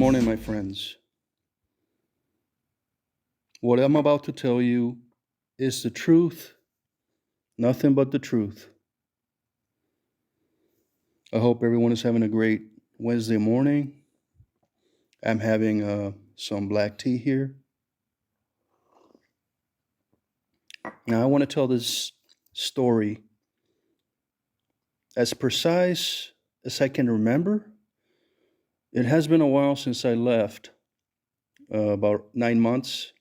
morning, my friends. What I'm about to tell you is the truth, nothing but the truth. I hope everyone is having a great Wednesday morning. I'm having some black tea here. Now, I want to tell this story as precise as I can remember. It has been a while since I left, about 9 months.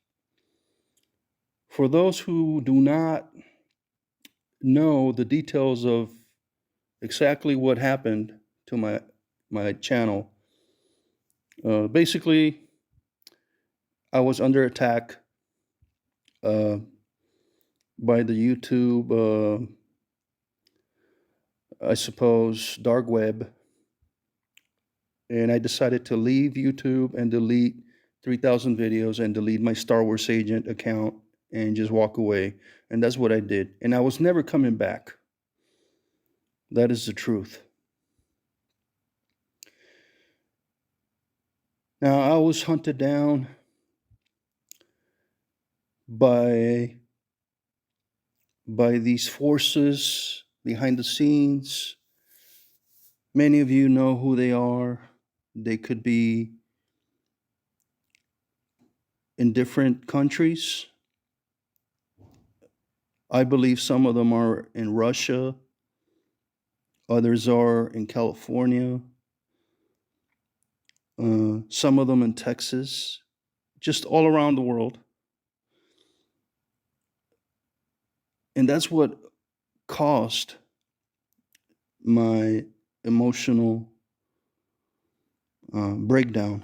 For those who do not know the details of exactly what happened to my channel, basically, I was under attack uh, by the YouTube, I suppose, dark web, and I decided to leave YouTube and delete 3,000 videos and delete my Star Wars Agent account and just walk away. And that's what I did. And I was never coming back. That is the truth. Now, I was hunted down by these forces behind the scenes. Many of you know who they are. They could be in different countries. I believe some of them are in Russia, others are in California, some of them in Texas, just all around the world. And that's what caused my emotional breakdown.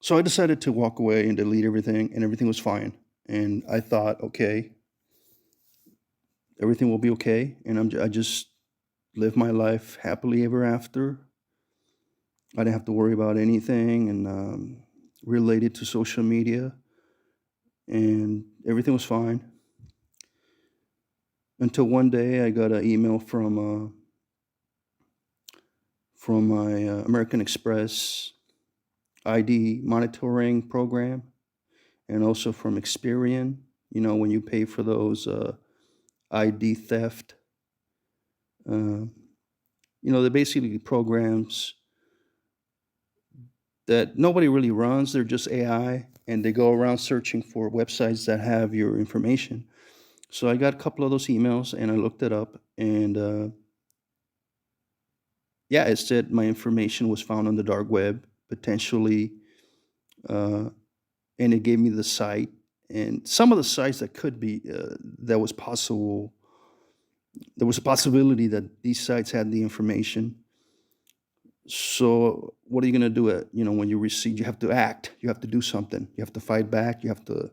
So I decided to walk away and delete everything, and everything was fine. And I thought, okay, everything will be okay. And I just live my life happily ever after. I didn't have to worry about anything and related to social media, and everything was fine. Until one day, I got an email from my American Express ID monitoring program, and also from Experian. You know, when you pay for those ID theft, they're basically programs that nobody really runs. They're just AI, and they go around searching for websites that have your information. So I got a couple of those emails, and I looked it up, and yeah, it said my information was found on the dark web, potentially, uh, and it gave me the site and some of the sites that could be that was possible. There was a possibility that these sites had the information. So what are you going to do? When you receive, you have to act. You have to do something. You have to fight back. You have to.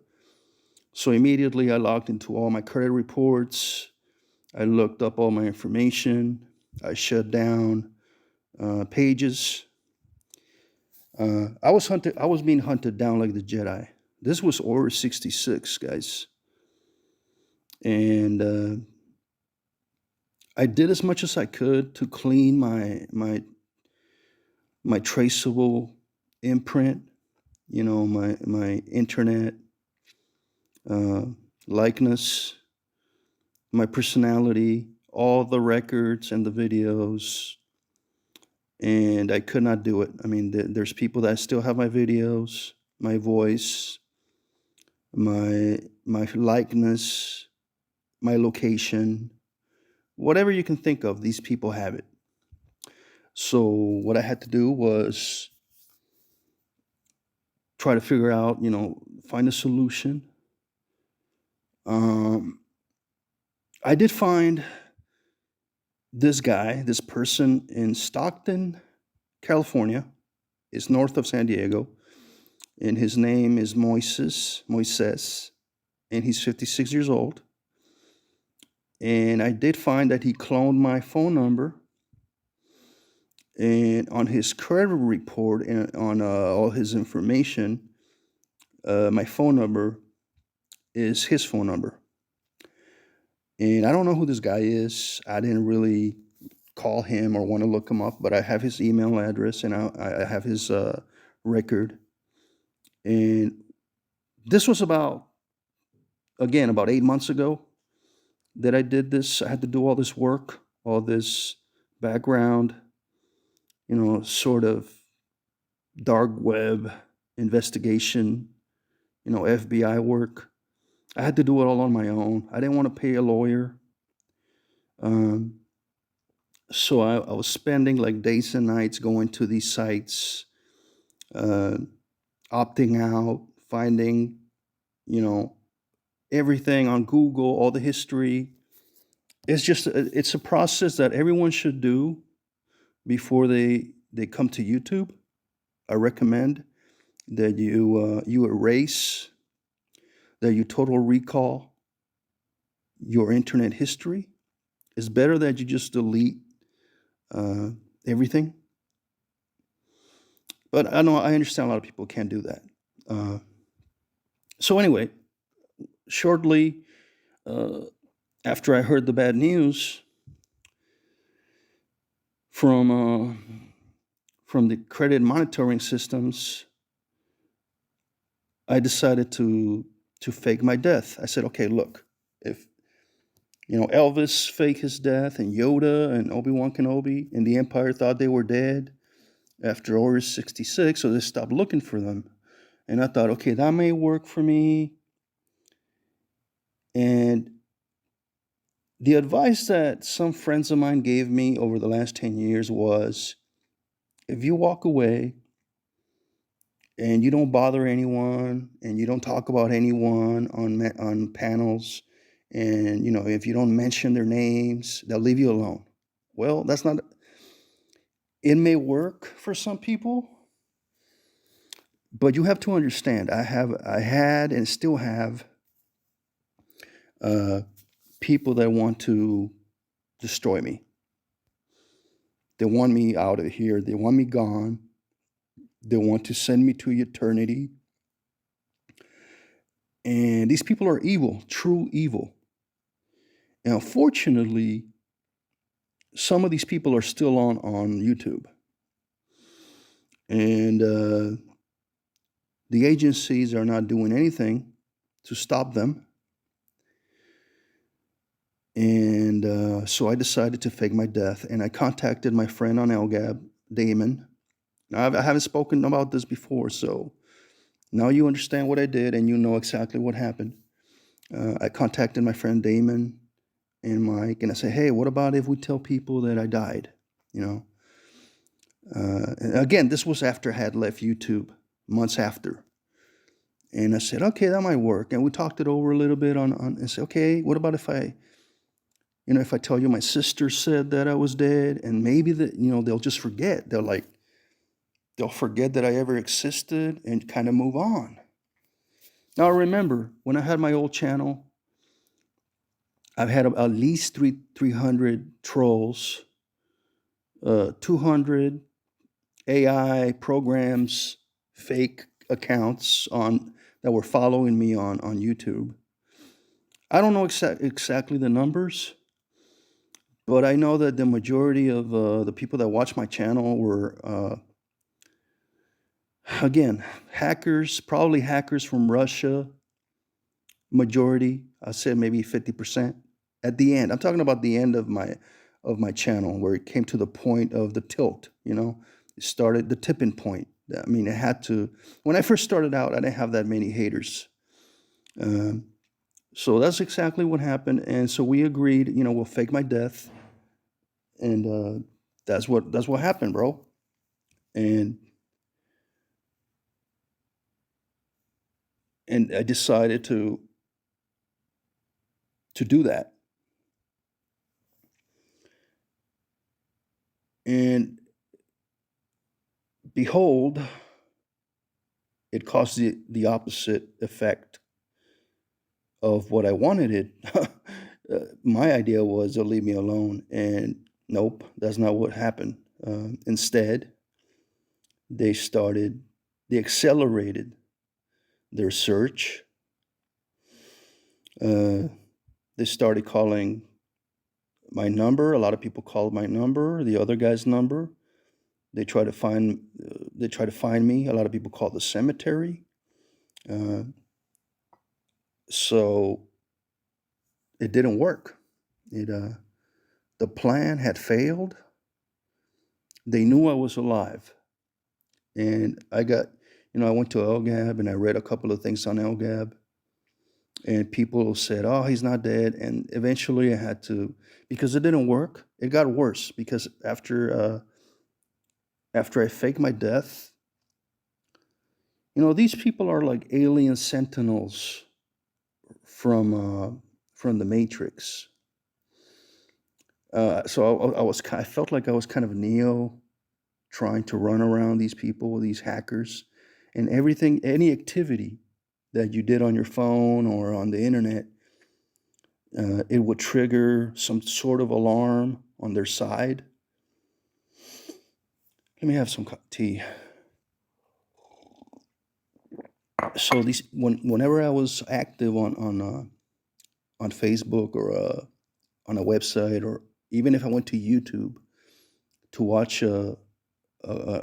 So immediately, I logged into all my credit reports. I looked up all my information. I shut down pages. I was hunted. I was being hunted down like the Jedi. This was Order 66, guys, and I did as much as I could to clean my traceable imprint. My internet uh, likeness, my personality, all the records and the videos, and I could not do it. I mean, there's people that still have my videos, my voice, my likeness, my location, whatever you can think of. These people have it. So what I had to do was try to figure out, find a solution. Um, I did find this person in Stockton, California. It's north of San Diego, and his name is Moises, and he's 56 years old. And I did find that he cloned my phone number, and on his credit report and on all his information, my phone number is his phone number. And I don't know who this guy is. I didn't really call him or want to look him up, but I have his email address and I have his record. And this was about 8 months ago that I did this. I had to do all this work, all this background, sort of dark web investigation, FBI work. I had to do it all on my own. I didn't want to pay a lawyer. Um, so I was spending like days and nights going to these sites, uh, opting out, finding, you know, everything on Google, all the history. It's a process that everyone should do before they come to YouTube. I recommend that you erase, that you total recall your internet history. It's better that you just delete uh, everything. But I understand a lot of people can't do that. Uh, so anyway, shortly uh, after I heard the bad news from from the credit monitoring systems, I decided to fake my death. I said, okay, look, if Elvis faked his death, and Yoda and Obi-Wan Kenobi and the Empire thought they were dead after Order 66, so they stopped looking for them. And I thought, okay, that may work for me. And the advice that some friends of mine gave me over the last 10 years was, if you walk away and you don't bother anyone and you don't talk about anyone on panels, and if you don't mention their names, they'll leave you alone. Well, that's not. It may work for some people, but you have to understand. I had, and still have uh, people that want to destroy me. They want me out of here. They want me gone. They want to send me to eternity. And these people are evil, true evil. And unfortunately, some of these people are still on YouTube. And the agencies are not doing anything to stop them. And so I decided to fake my death. And I contacted my friend on Elgab, Damon. Now, I haven't spoken about this before, so now you understand what I did and you know exactly what happened. I contacted my friend Damon and Mike, and I said, hey, what about if we tell people that I died? And again, this was after I had left YouTube, months after. And I said, okay, that might work. And we talked it over a little bit and said, okay, what about if if I tell you my sister said that I was dead, and maybe they'll just forget. They'll forget that I ever existed and kind of move on. Now, remember, when I had my old channel, I've had at least 300 trolls, 200 AI programs, fake accounts that were following me on YouTube. I don't know exactly the numbers, but I know that the majority of the people that watch my channel were, again, hackers, probably hackers from Russia. Majority, I said maybe 50%. At the end, I'm talking about the end of my channel, where it came to the point of the tilt. It started the tipping point. I mean, it had to. When I first started out, I didn't have that many haters. So that's exactly what happened. And so we agreed, we'll fake my death, and that's what happened, bro. And I decided to do that. And behold, it caused the opposite effect of what I wanted it. My idea was to leave me alone, and nope, that's not what happened. Instead, they accelerated their search. They started calling my number. A lot of people called my number, the other guy's number. They try to find me. A lot of people call the cemetery. Uh, so it didn't work. It The plan had failed. They knew I was alive, and I went to LGAB and I read a couple of things on LGAB, and people said, "Oh, he's not dead." And eventually, I had to, because it didn't work. It got worse because after I faked my death, these people are like alien sentinels from from the Matrix. So I felt like I was kind of Neo, trying to run around these people, these hackers, and everything, any activity that you did on your phone or on the internet, it would trigger some sort of alarm on their side. Let me have some tea. So whenever I was active on Facebook or on a website, or even if I went to YouTube to watch a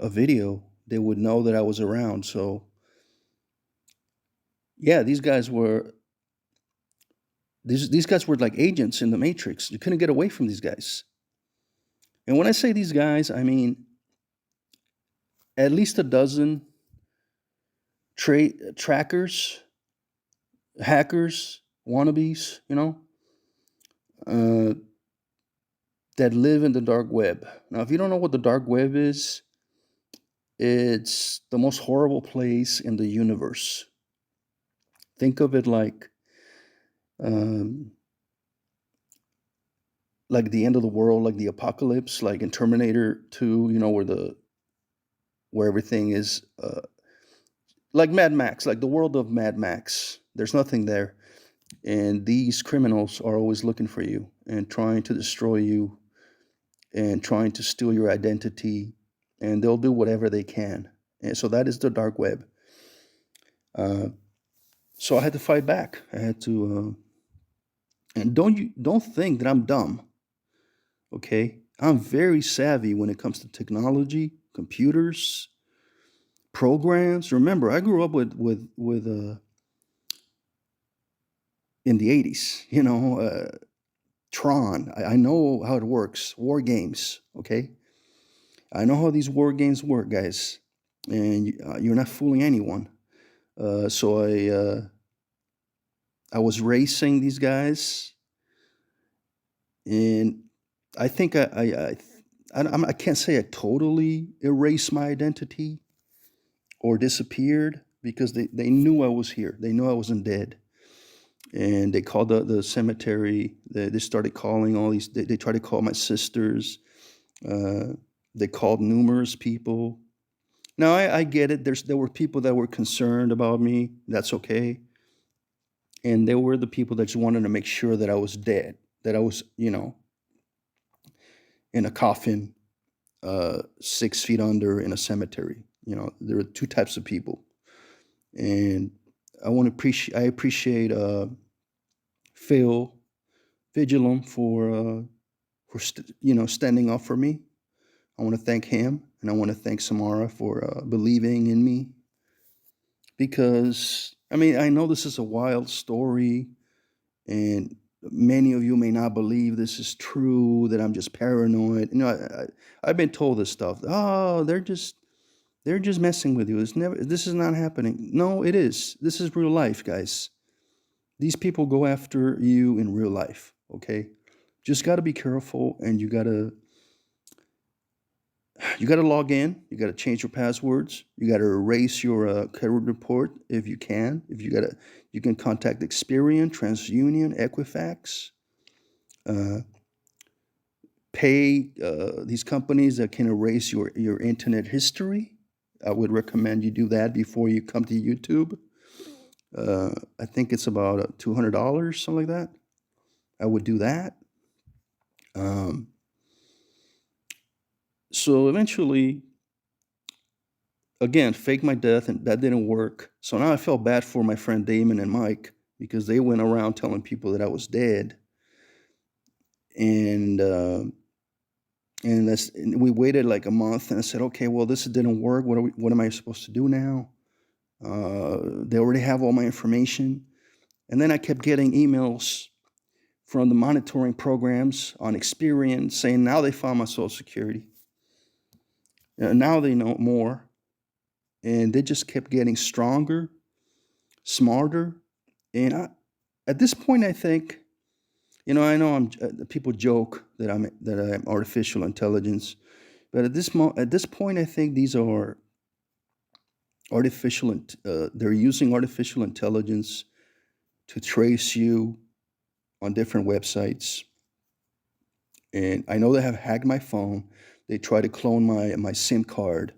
video, they would know that I was around. So yeah, these guys were like agents in the Matrix. You couldn't get away from these guys. And when I say these guys, I mean at least a dozen trackers, hackers, wannabes, uh, that live in the dark web. Now, if you don't know what the dark web is, it's the most horrible place in the universe. Think of it um, like the end of the world, like the apocalypse, like in Terminator 2, where everything is like Mad Max, like the world of Mad Max. There's nothing there. And these criminals are always looking for you and trying to destroy you and trying to steal your identity, and they'll do whatever they can. And so that is the dark web. Uh, so I had to fight back. I had to, and don't think that I'm dumb. Okay, I'm very savvy when it comes to technology, computers, programs. Remember, I grew up with in the '80s. Tron. I know how it works. War games. Okay, I know how these war games work, guys, and you're not fooling anyone. So I was racing these guys, and I think I can't say I totally erased my identity or disappeared, because they knew I was here. They knew I wasn't dead. And they called the cemetery. They started calling all these, they tried to call my sisters. Uh, they called numerous people. Now, I get it. There were people that were concerned about me. That's okay. And there were the people that just wanted to make sure that I was dead, that I was, in a coffin, 6 feet under in a cemetery. There are two types of people. And I appreciate Phil Vigilum for standing up for me. I want to thank him, and I want to thank Samara for believing in me. Because I know this is a wild story, and many of you may not believe this is true. That I'm just paranoid. I've been told this stuff. Oh, they're just messing with you. This is not happening. No, it is. This is real life, guys. These people go after you in real life, okay? Just got to be careful, and you got to log in. You got to change your passwords. You got to erase your credit report if you can. You can contact Experian, TransUnion, Equifax. Pay these companies that can erase your internet history. I would recommend you do that before you come to YouTube. I think it's about $200, something like that. I would do that. So eventually, again, fake my death, and that didn't work. So now I felt bad for my friend Damon and Mike, because they went around telling people that I was dead. and and we waited like a month, and I said, okay, well, this didn't work. What am I supposed to do now? They already have all my information. And then I kept getting emails from the monitoring programs on Experian saying now they found my social security. Now they know more. And they just kept getting stronger, smarter. And at this point, I think, I know people joke that I'm artificial intelligence, but at this point, I think these are they're using artificial intelligence to trace you on different websites. And I know they have hacked my phone. They try to clone my SIM card.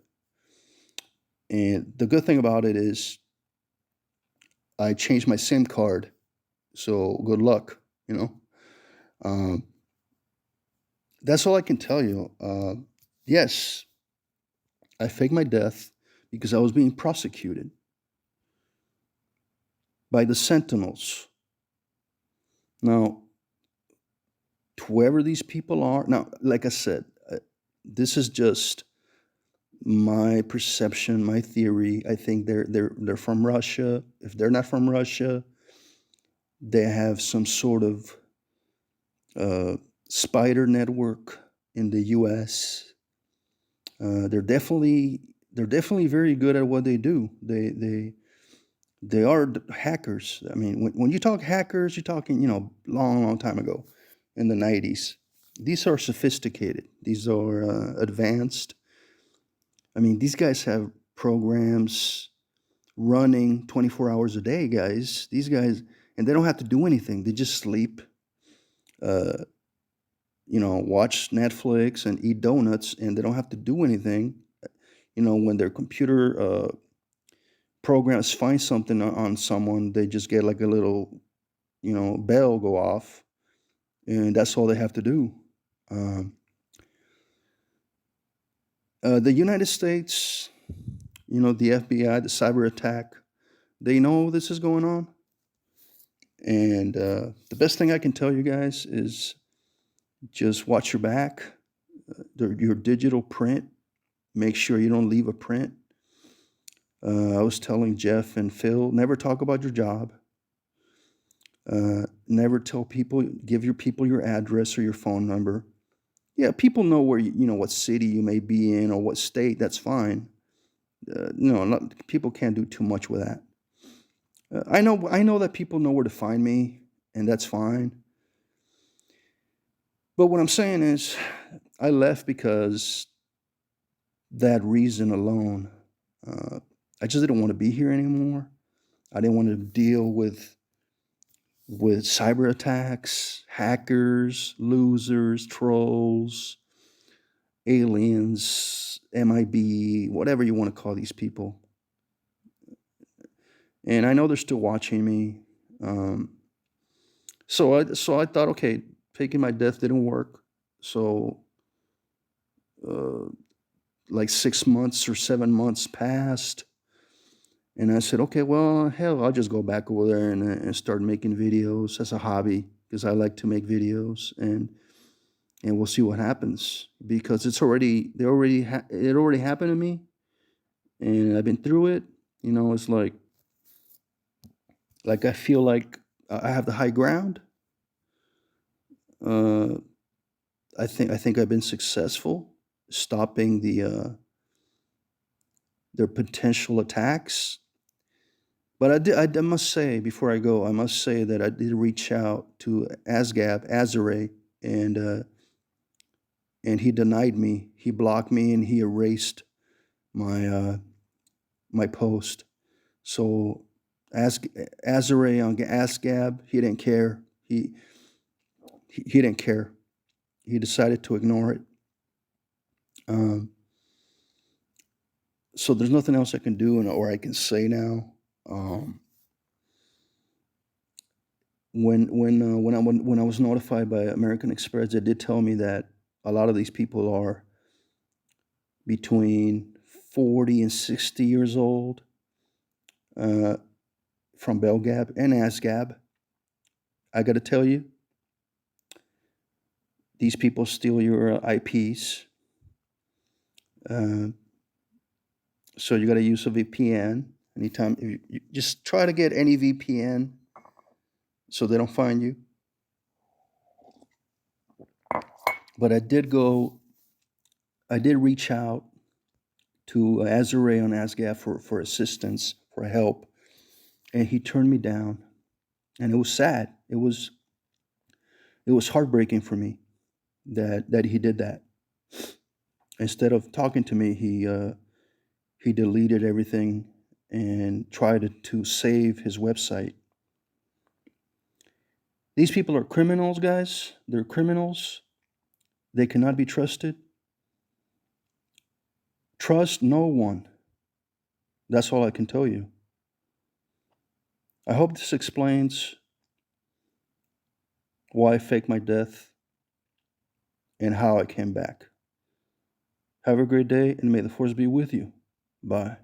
And the good thing about it is I changed my SIM card. So good luck, you know. Um, that's all I can tell you. Yes, I faked my death because I was being prosecuted by the Sentinels. Now, whoever these people are, now, like I said, this is just my perception, my theory. I think they're from Russia. If they're not from Russia, they have some sort of uh, spider network in the U.S. They're definitely very good at what they do. They are hackers. I mean, when you talk hackers, you're talking long time ago, in the 90s. These are sophisticated. These are advanced. I mean, these guys have programs running 24 hours a day, guys. These guys, and they don't have to do anything. They just sleep, uh, watch Netflix and eat donuts, and they don't have to do anything. When their computer programs find something on someone, they just get like a little, bell go off, and that's all they have to do. Um, the United States, the FBI, the cyber attack, they know this is going on. And the best thing I can tell you guys is just watch your back, your digital print. Make sure you don't leave a print. I was telling Jeff and Phil, never talk about your job. Never give your people your address or your phone number. Yeah, people know where what city you may be in or what state. That's fine. People can't do too much with that. I know that people know where to find me, and that's fine. But what I'm saying is, I left because that reason alone. Uh, I just didn't want to be here anymore. I didn't want to deal with cyber attacks, hackers, losers, trolls, aliens, MIB, whatever you want to call these people. And I know they're still watching me. Um, so I thought, okay, faking my death didn't work. So uh, like 6 months or 7 months passed. And I said, okay, well, hell, I'll just go back over there and start making videos as a hobby because I like to make videos, and we'll see what happens because it already happened to me, and I've been through it. It's like I feel like I have the high ground. Uh, I think I've been successful stopping their potential attacks. But I must say, before I go, I must say that I did reach out to Azure, and and he denied me. He blocked me, and he erased my my post. So ask Azure on AskGab. He didn't care. He didn't care. He decided to ignore it. Um, so there's nothing else I can do or I can say now. Um, when I was notified by American Express, they did tell me that a lot of these people are between 40 and 60 years old, uh, from Belgab and ASGAB. I got to tell you, These people steal your IPs. So you got to use a VPN anytime. You just try to get any VPN so they don't find you. But I did reach out to Azure on ASGAP for assistance, for help, and he turned me down. And it was sad. It was heartbreaking for me that he did that. Instead of talking to me, he deleted everything and tried to save his website. These people are criminals, guys. They're criminals. They cannot be trusted. Trust no one. That's all I can tell you. I hope this explains why I faked my death and how I came back. Have a great day, and may the force be with you. Bye.